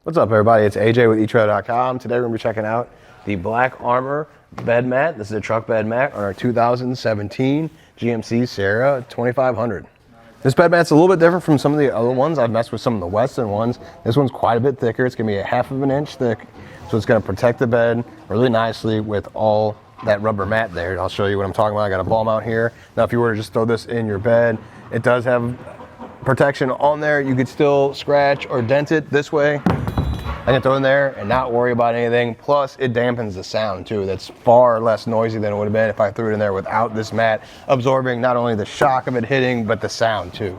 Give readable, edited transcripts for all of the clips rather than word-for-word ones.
What's up, everybody? It's AJ with etrailer.com. Today we're going to be checking out the Black Armour Bed Mat. This is a truck bed mat on our 2017 GMC Sierra 2500. This bed mat's a little bit different from some of the other ones. I've messed with some of the Westin ones. This one's quite a bit thicker. It's going to be a 1/2 inch thick, so it's going to protect the bed really nicely with all that rubber mat there. I'll show you what I'm talking about. I got a ball mount here. Now, if you were to just throw this in your bed, it does have protection on there. You could still scratch or dent it this way. I can throw it in there and not worry about anything. Plus, it dampens the sound too. That's far less noisy than it would have been if I threw it in there without this mat, absorbing not only the shock of it hitting, but the sound too.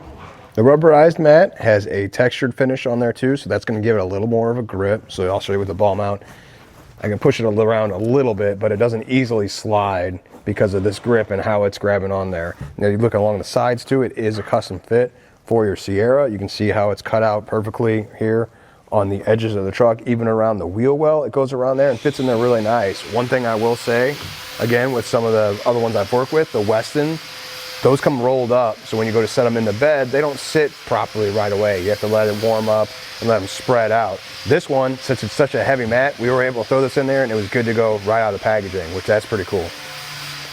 The rubberized mat has a textured finish on there too, so that's going to give it a little more of a grip. So I'll show you with the ball mount. I can push it around a little bit, but it doesn't easily slide because of this grip and how it's grabbing on there. Now, you look along the sides too, it is a custom fit for your Sierra. You can see how it's cut out perfectly here on the edges of the truck, even around the wheel well. It goes around there and fits in there really nice. One thing I will say, again, with some of the other ones I've worked with, the Westin, those come rolled up, so when you go to set them in the bed, they don't sit properly right away. You have to let it warm up and let them spread out. This one, since it's such a heavy mat, we were able to throw this in there and it was good to go right out of the packaging, which that's pretty cool.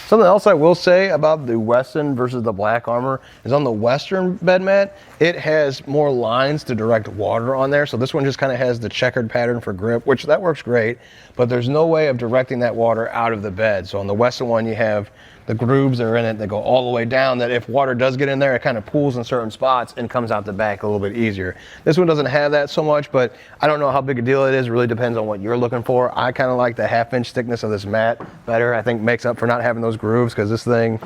Something else I will say about the Westin versus the Black Armour is on the Western bed mat, it has more lines to direct water on there. So this one just kind of has the checkered pattern for grip, which that works great, but there's no way of directing that water out of the bed. So on the Westin one, you have the grooves that are in it that go all the way down, that if water does get in there, it kind of pools in certain spots and comes out the back a little bit easier. This one doesn't have that so much, but I don't know how big a deal it is. It really depends on what you're looking for. I kind of like the 1/2 inch thickness of this mat better. I think makes up for not having those grooves, because this thing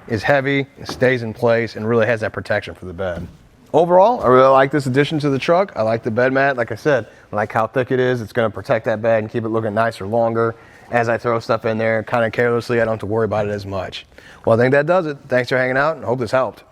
is heavy, it stays in place, and really has that protection for the bed. Overall, I really like this addition to the truck. I like the bed mat. Like I said, I like how thick it is. It's going to protect that bed and keep it looking nicer longer. As I throw stuff in there kind of carelessly, I don't have to worry about it as much. Well, I think that does it. Thanks for hanging out, and hope this helped.